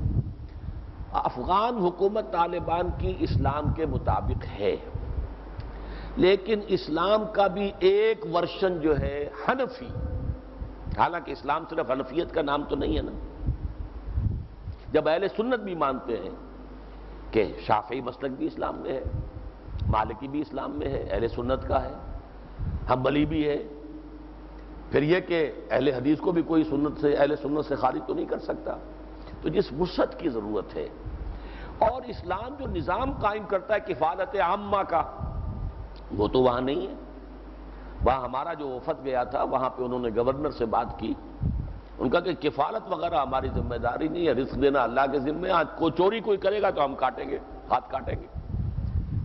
افغان حکومت طالبان کی اسلام کے مطابق ہے، لیکن اسلام کا بھی ایک ورژن جو ہے حنفی، حالانکہ اسلام صرف حنفیت کا نام تو نہیں ہے نا۔ جب اہل سنت بھی مانتے ہیں کہ شافعی مسلک بھی اسلام میں ہے، مالکی بھی اسلام میں ہے، اہل سنت کا ہے، حنبلی بھی ہے، پھر یہ کہ اہل حدیث کو بھی کوئی اہل سنت سے خارج تو نہیں کر سکتا۔ تو جس وسعت کی ضرورت ہے، اور اسلام جو نظام قائم کرتا ہے کفالت عامہ کا، وہ تو وہاں نہیں ہے۔ وہاں ہمارا جو وفد گیا تھا، وہاں پہ انہوں نے گورنر سے بات کی، ان کا کہ کفالت وغیرہ ہماری ذمہ داری نہیں ہے، رزق دینا اللہ کے ذمہ ہے، آج کوئی چوری کوئی کرے گا تو ہم کاٹیں گے، ہاتھ کاٹیں گے۔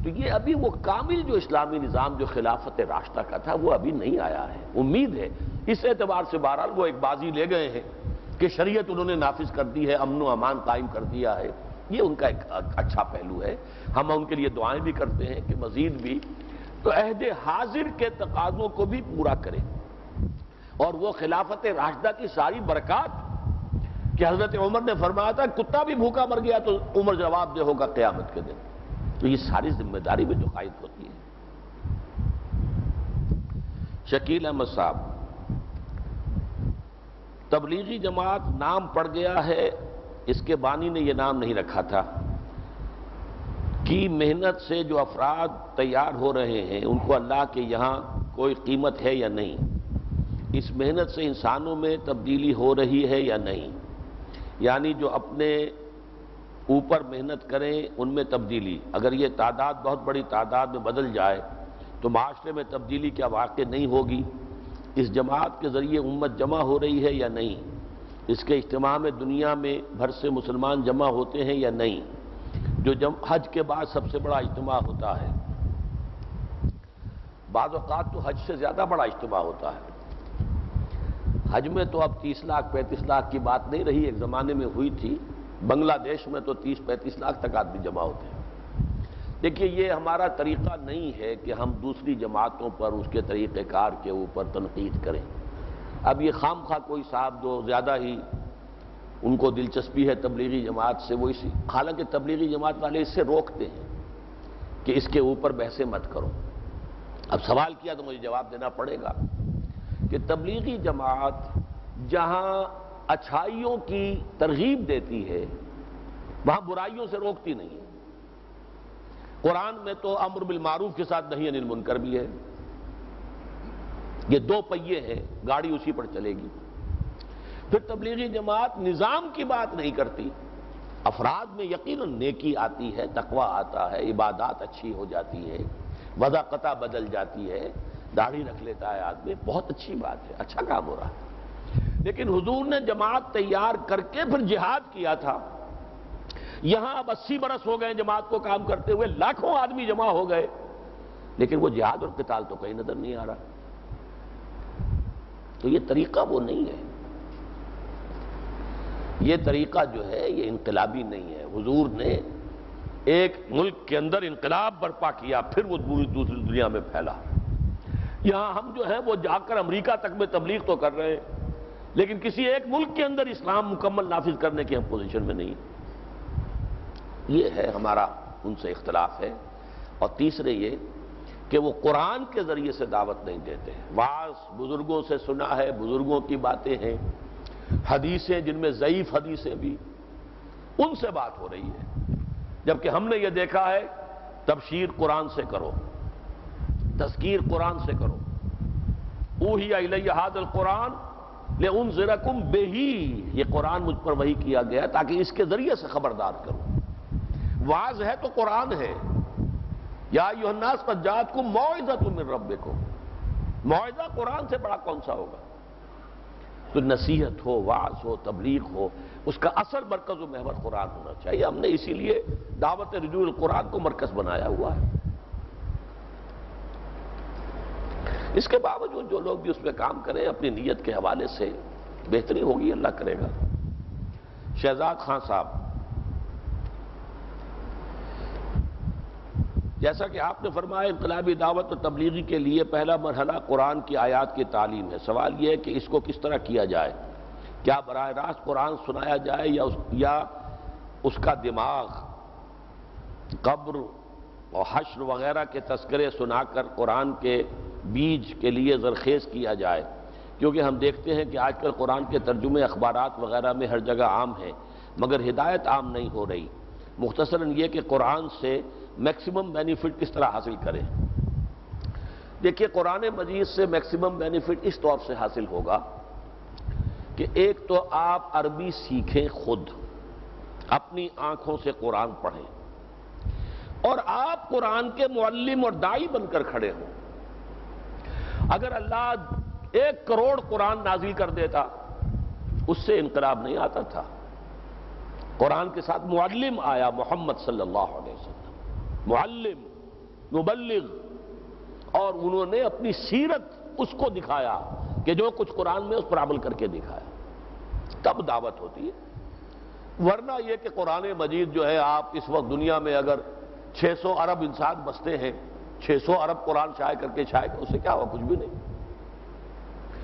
تو یہ ابھی وہ کامل جو اسلامی نظام جو خلافت راشدہ کا تھا وہ ابھی نہیں آیا ہے۔ امید ہے اس اعتبار سے بہرحال وہ ایک بازی لے گئے ہیں کہ شریعت انہوں نے نافذ کر دی ہے، امن و امان قائم کر دیا ہے، یہ ان کا ایک اچھا پہلو ہے۔ ہم ان کے لیے دعائیں بھی کرتے ہیں کہ مزید بھی تو عہد حاضر کے تقاضوں کو بھی پورا کرے، اور وہ خلافت راشدہ کی ساری برکات کہ حضرت عمر نے فرمایا تھا کتا بھی بھوکا مر گیا تو عمر جواب دہ ہوگا قیامت کے دن، تو یہ ساری ذمہ داری بھی جو قائد ہوتی ہے۔ شکیل احمد صاحب، تبلیغی جماعت نام پڑ گیا ہے، اس کے بانی نے یہ نام نہیں رکھا تھا، کی محنت سے جو افراد تیار ہو رہے ہیں ان کو اللہ کے یہاں کوئی قیمت ہے یا نہیں؟ اس محنت سے انسانوں میں تبدیلی ہو رہی ہے یا نہیں؟ یعنی جو اپنے اوپر محنت کریں ان میں تبدیلی، اگر یہ تعداد بہت بڑی تعداد میں بدل جائے تو معاشرے میں تبدیلی کیا واقع نہیں ہوگی؟ اس جماعت کے ذریعے امت جمع ہو رہی ہے یا نہیں؟ اس کے اجتماع میں دنیا میں بھر سے مسلمان جمع ہوتے ہیں یا نہیں؟ جو حج کے بعد سب سے بڑا اجتماع ہوتا ہے، بعض اوقات تو حج سے زیادہ بڑا اجتماع ہوتا ہے۔ حج میں تو اب 30 لاکھ 35 لاکھ کی بات نہیں رہی، ایک زمانے میں ہوئی تھی، بنگلہ دیش میں تو 30-35 لاکھ تک آدمی جمع ہوتے ہیں۔ دیکھیے یہ ہمارا طریقہ نہیں ہے کہ ہم دوسری جماعتوں پر اس کے طریقہ کار کے اوپر تنقید کریں۔ اب یہ خام خواہ کوئی صاحب جو زیادہ ہی ان کو دلچسپی ہے تبلیغی جماعت سے، وہ اسی، حالانکہ تبلیغی جماعت والے اس سے روکتے ہیں کہ اس کے اوپر بحثیں مت کرو۔ اب سوال کیا تو مجھے جواب دینا پڑے گا کہ تبلیغی جماعت جہاں اچھائیوں کی ترغیب دیتی ہے وہاں برائیوں سے روکتی نہیں ہے۔ قرآن میں تو امر بالمعروف کے ساتھ نہی عن المنکر بھی ہے، یہ دو پہیے ہیں، گاڑی اسی پر چلے گی۔ پھر تبلیغی جماعت نظام کی بات نہیں کرتی، افراد میں یقیناً نیکی آتی ہے، تقوی آتا ہے، عبادات اچھی ہو جاتی ہے، وضع قطع بدل جاتی ہے، داڑھی رکھ لیتا ہے آدمی، بہت اچھی بات ہے، اچھا کام ہو رہا ہے۔ لیکن حضور نے جماعت تیار کر کے پھر جہاد کیا تھا۔ یہاں اب 80 برس ہو گئے جماعت کو کام کرتے ہوئے، لاکھوں آدمی جمع ہو گئے، لیکن وہ جہاد اور قتال تو کہیں نظر نہیں آ رہا۔ تو یہ طریقہ وہ نہیں ہے، یہ طریقہ جو ہے یہ انقلابی نہیں ہے۔ حضور نے ایک ملک کے اندر انقلاب برپا کیا، پھر وہ دوسری دنیا میں پھیلا۔ یہاں ہم جو ہیں وہ جا کر امریکہ تک میں تبلیغ تو کر رہے ہیں، لیکن کسی ایک ملک کے اندر اسلام مکمل نافذ کرنے کی ہم پوزیشن میں نہیں۔ یہ ہے ہمارا ان سے اختلاف ہے۔ اور تیسرے یہ کہ وہ قرآن کے ذریعے سے دعوت نہیں دیتے، وعظ بزرگوں سے سنا ہے، بزرگوں کی باتیں ہیں، حدیثیں جن میں ضعیف حدیثیں بھی، ان سے بات ہو رہی ہے، جبکہ ہم نے یہ دیکھا ہے تبشیر قرآن سے کرو، تذکیر قرآن سے کرو۔ اوحی الی ھذا القرآن لانذرکم بہ، یہ قرآن مجھ پر وحی کیا گیا تاکہ اس کے ذریعے سے خبردار کروں۔ وعظ ہے تو قرآن ہے، یا ایھا الناس قد جاءتکم موعظۃ من ربکم، موعظہ قرآن سے بڑا کون سا ہوگا؟ تو نصیحت ہو، وعظ ہو، تبلیغ ہو، اس کا اصل مرکز و محور قرآن ہونا چاہیے۔ ہم نے اسی لیے دعوت رجوع القرآن کو مرکز بنایا ہوا ہے۔ اس کے باوجود جو لوگ بھی اس پہ کام کریں اپنی نیت کے حوالے سے بہتری ہوگی، اللہ کرے گا۔ شہزاد خان صاحب، جیسا کہ آپ نے فرمایا انقلابی دعوت و تبلیغی کے لیے پہلا مرحلہ قرآن کی آیات کی تعلیم ہے، سوال یہ ہے کہ اس کو کس طرح کیا جائے؟ کیا براہ راست قرآن سنایا جائے یا اس کا دماغ قبر اور حشر وغیرہ کے تذکرے سنا کر قرآن کے بیج کے لیے زرخیز کیا جائے؟ کیونکہ ہم دیکھتے ہیں کہ آج کل قرآن کے ترجمے اخبارات وغیرہ میں ہر جگہ عام ہیں، مگر ہدایت عام نہیں ہو رہی۔ مختصراً یہ کہ قرآن سے میکسیمم بینیفٹ کس طرح حاصل کریں؟ دیکھیے، قرآن مجید سے میکسیمم بینیفٹ اس طور سے حاصل ہوگا کہ ایک تو آپ عربی سیکھیں، خود اپنی آنکھوں سے قرآن پڑھیں، اور آپ قرآن کے معلم اور داعی بن کر کھڑے ہوں۔ اگر اللہ 1 کروڑ قرآن نازل کر دیتا، اس سے انقلاب نہیں آتا تھا۔ قرآن کے ساتھ معلم آیا، محمد صلی اللہ علیہ وسلم، معلم، مبلغ، اور انہوں نے اپنی سیرت اس کو دکھایا کہ جو کچھ قرآن میں اس پر عمل کر کے دکھایا، تب دعوت ہوتی ہے۔ ورنہ یہ کہ قرآن مجید جو ہے، آپ اس وقت دنیا میں اگر 600 ارب انسان بستے ہیں، 600 ارب قرآن شائع کر کے شائع، اس سے کیا ہوا؟ کچھ بھی نہیں۔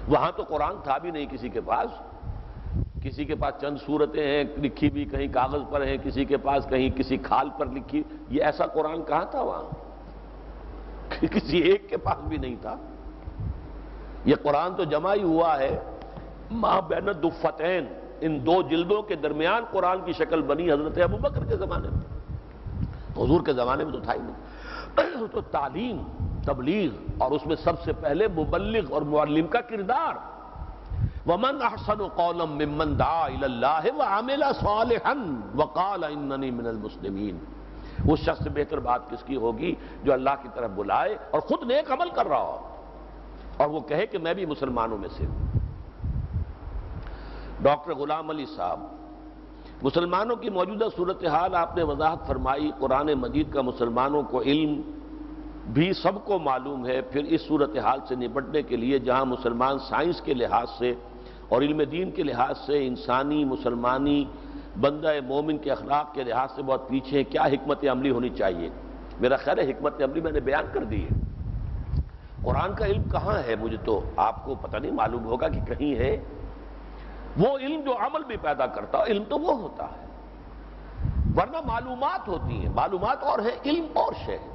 وہاں تو قرآن تھا بھی نہیں کسی کے پاس، کسی کے پاس چند صورتیں ہیں لکھی بھی، کہیں کاغذ پر ہیں، کسی کے پاس کہیں کسی کھال پر لکھی۔ یہ ایسا قرآن کہاں تھا وہاں؟ کسی ایک کے پاس بھی نہیں تھا۔ یہ قرآن تو جمع ہی ہوا ہے ما بین الدفتین، ان 2 جلدوں کے درمیان قرآن کی شکل بنی حضرت ابوبکر کے زمانے میں، حضور کے زمانے میں تو تھا ہی نہیں۔ تو تعلیم، تبلیغ، اور اس میں سب سے پہلے مبلغ اور معلم کا کردار۔ وَمَنْ أَحْسَنُ قَوْلًا مِّمَّنْ دَعَا إِلَى اللَّهِ وَعَمِلَ صَالِحًا وَقَالَ إِنَّنِي مِنَ الْمُسْلِمِينَ۔ اس شخص سے بہتر بات کس کی ہوگی جو اللہ کی طرف بلائے اور خود نیک عمل کر رہا ہو، اور وہ کہے کہ میں بھی مسلمانوں میں سے ہوں۔ ڈاکٹر غلام علی صاحب، مسلمانوں کی موجودہ صورتحال آپ نے وضاحت فرمائی۔ قرآن مجید کا مسلمانوں کو علم بھی سب کو معلوم ہے، پھر اس صورتحال سے نپٹنے کے لیے جہاں مسلمان سائنس کے لحاظ سے اور علم دین کے لحاظ سے انسانی مسلمانی بندہ مومن کے اخلاق کے لحاظ سے بہت پیچھے ہیں، کیا حکمت عملی ہونی چاہیے؟ میرا خیال ہے حکمت عملی میں نے بیان کر دی ہے۔ قرآن کا علم کہاں ہے؟ مجھے تو آپ کو پتہ نہیں، معلوم ہوگا کہ کہیں ہے۔ وہ علم جو عمل بھی پیدا کرتا ہے، علم تو وہ ہوتا ہے، ورنہ معلومات ہوتی ہیں، معلومات اور ہے، علم اور شے ہے۔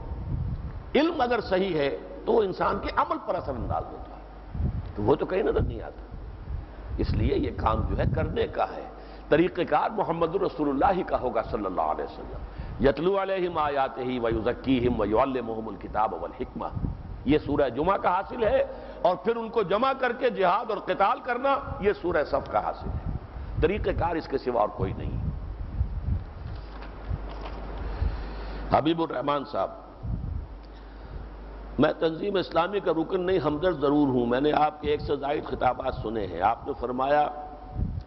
علم اگر صحیح ہے تو وہ انسان کے عمل پر اثر انداز ہوتا ہے، تو وہ تو کہیں نظر نہیں آتا۔ اس لیے یہ کام جو ہے کرنے کا ہے، طریقہ کار محمد رسول اللہ کا ہوگا صلی اللہ علیہ وسلم۔ یتلو علیہم آیاتہ ویزکیہم ویعلمہم الکتاب والحکمہ، یہ سورہ جمعہ کا حاصل ہے، اور پھر ان کو جمع کر کے جہاد اور قتال کرنا یہ سورہ صف کا حاصل ہے۔ طریقہ کار اس کے سوا اور کوئی نہیں۔ حبیب الرحمان صاحب، میں تنظیم اسلامی کا رکن نہیں، ہمدرد ضرور ہوں۔ میں نے آپ کے 1 سے زائد خطابات سنے ہیں۔ آپ نے فرمایا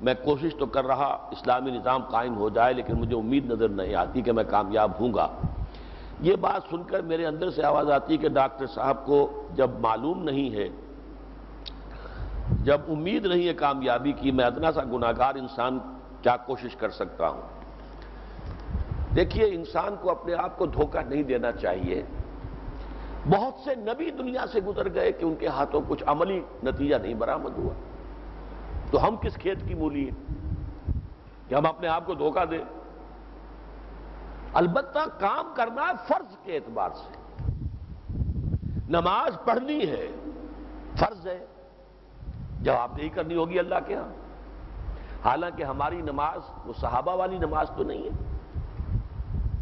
میں کوشش تو کر رہا اسلامی نظام قائم ہو جائے، لیکن مجھے امید نظر نہیں آتی کہ میں کامیاب ہوں گا۔ یہ بات سن کر میرے اندر سے آواز آتی کہ ڈاکٹر صاحب کو جب معلوم نہیں ہے، جب امید نہیں ہے کامیابی کی، میں ادنا سا گناہگار انسان کیا کوشش کر سکتا ہوں؟ دیکھیے، انسان کو اپنے آپ کو دھوکہ نہیں دینا چاہیے۔ بہت سے نبی دنیا سے گزر گئے کہ ان کے ہاتھوں کچھ عملی نتیجہ نہیں برآمد ہوا، تو ہم کس کھیت کی مولی ہیں کہ ہم اپنے آپ کو دھوکہ دیں؟ البتہ کام کرنا ہے فرض کے اعتبار سے۔ نماز پڑھنی ہے، فرض ہے، جواب دہی کرنی ہوگی اللہ کے ہاں۔ حالانکہ ہماری نماز وہ صحابہ والی نماز تو نہیں ہے۔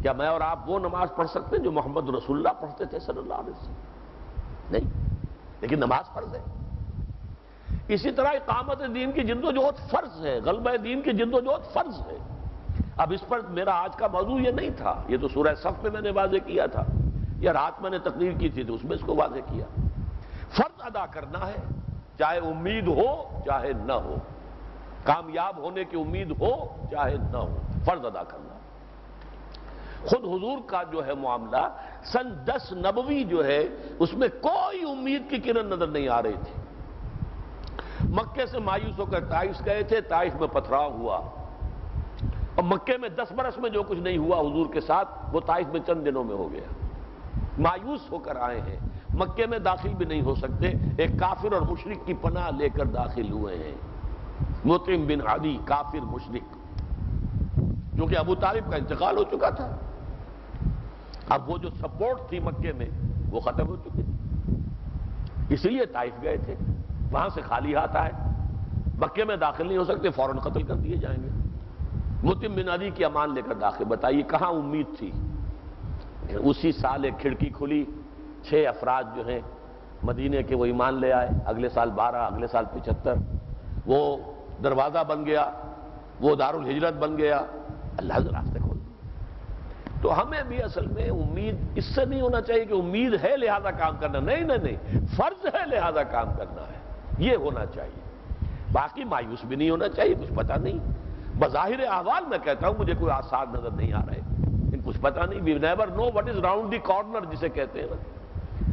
کیا میں اور آپ وہ نماز پڑھ سکتے ہیں جو محمد رسول اللہ پڑھتے تھے صلی اللہ علیہ وسلم؟ نہیں، لیکن نماز فرض ہے۔ اسی طرح اقامت دین کی جدوجہد فرض ہے، غلبہ دین کی جدوجہد فرض ہے۔ اب اس پر میرا آج کا موضوع یہ نہیں تھا، یہ تو سورہ صف میں میں نے واضح کیا تھا، یا رات میں نے تقریر کی تھی تو اس میں اس کو واضح کیا۔ فرض ادا کرنا ہے، چاہے امید ہو چاہے نہ ہو۔ کامیاب ہونے کی امید ہو چاہے نہ ہو، فرض ادا کرنا۔ خود حضور کا جو ہے معاملہ سن 10 نبوی جو ہے اس میں کوئی امید کی کرن نظر نہیں آ رہی تھی۔ مکے سے مایوس ہو کر طائف گئے تھے، طائف میں پتھراؤ ہوا، اور مکے میں 10 برس میں جو کچھ نہیں ہوا حضور کے ساتھ وہ طائف میں چند دنوں میں ہو گیا۔ مایوس ہو کر آئے ہیں، مکے میں داخل بھی نہیں ہو سکتے، ایک کافر اور مشرک کی پناہ لے کر داخل ہوئے ہیں، مطعم بن عدی، کافر مشرک، کیونکہ ابو طالب کا انتقال ہو چکا تھا۔ اب وہ جو سپورٹ تھی مکے میں وہ ختم ہو چکی تھی، اسی لیے طائف گئے تھے، وہاں سے خالی ہاتھ آئے، مکے میں داخل نہیں ہو سکتے، فوراً قتل کر دیے جائیں گے۔ مطعم بن عدی کی امان لے کر داخل، بتائیے کہاں امید تھی؟ اسی سال ایک کھڑکی کھلی، 6 افراد جو ہیں مدینے کے وہ ایمان لے آئے، اگلے سال 12، اگلے سال 75، وہ دروازہ بن گیا، وہ دارالہجرت بن گیا، اللہ نے راستے کھول دیے۔ تو ہمیں بھی اصل میں امید اس سے نہیں ہونا چاہیے کہ امید ہے لہذا کام کرنا، نہیں، فرض ہے لہذا کام کرنا ہے، یہ ہونا چاہیے۔ باقی مایوس بھی نہیں ہونا چاہیے، کچھ پتہ نہیں، بظاہر احوال میں کہتا ہوں مجھے کوئی آثار نظر نہیں آ رہے، لیکن کچھ پتہ نہیں، we never know what is round the corner جسے کہتے ہیں نا۔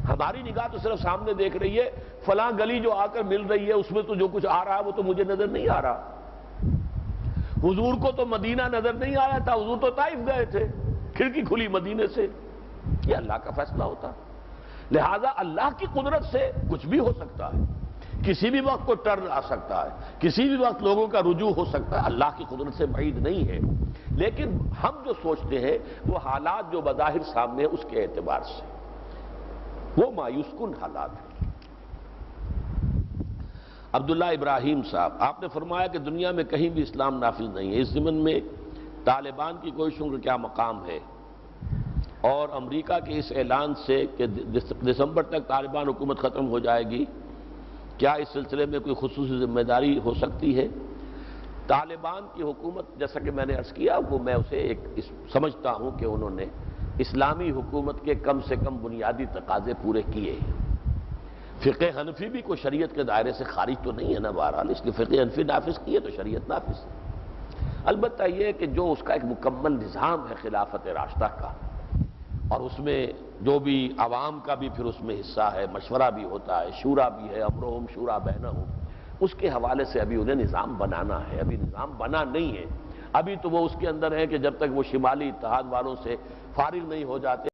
ہماری نگاہ تو صرف سامنے دیکھ رہی ہے، فلاں گلی جو آ کر مل رہی ہے اس میں تو جو کچھ آ رہا ہے وہ تو مجھے نظر نہیں آ رہا۔ حضور کو تو مدینہ نظر نہیں آیا تھا، حضور تو طائف گئے تھے، کھڑکی کھلی مدینے سے، یہ اللہ کا فیصلہ ہوتا۔ لہذا اللہ کی قدرت سے کچھ بھی ہو سکتا ہے، کسی بھی وقت کو ٹرن آ سکتا ہے، کسی بھی وقت لوگوں کا رجوع ہو سکتا ہے، اللہ کی قدرت سے بعید نہیں ہے، لیکن ہم جو سوچتے ہیں وہ حالات جو بظاہر سامنے ہیں اس کے اعتبار سے وہ مایوس کن حالات ہیں۔ عبداللہ ابراہیم صاحب، آپ نے فرمایا کہ دنیا میں کہیں بھی اسلام نافذ نہیں ہے، اس ضمن میں طالبان کی کوششوں کا کیا مقام ہے، اور امریکہ کے اس اعلان سے کہ دسمبر تک طالبان حکومت ختم ہو جائے گی، کیا اس سلسلے میں کوئی خصوصی ذمہ داری ہو سکتی ہے؟ طالبان کی حکومت جیسا کہ میں نے عرض کیا وہ میں اسے سمجھتا ہوں کہ انہوں نے اسلامی حکومت کے کم سے کم بنیادی تقاضے پورے کیے ہیں۔ فقہ حنفی بھی کوئی شریعت کے دائرے سے خارج تو نہیں ہے نا، بہرحال اس لیے فقہ حنفی نافذ کیے تو شریعت نافذ ہے۔ البتہ یہ کہ جو اس کا ایک مکمل نظام ہے خلافت راشدہ کا، اور اس میں جو بھی عوام کا بھی پھر اس میں حصہ ہے، مشورہ بھی ہوتا ہے، شورا بھی ہے، امرہم شورا بینہم، اس کے حوالے سے ابھی انہیں نظام بنانا ہے، ابھی نظام بنا نہیں ہے، ابھی تو وہ اس کے اندر ہے کہ جب تک وہ شمالی اتحاد والوں سے فارغ نہیں ہو جاتے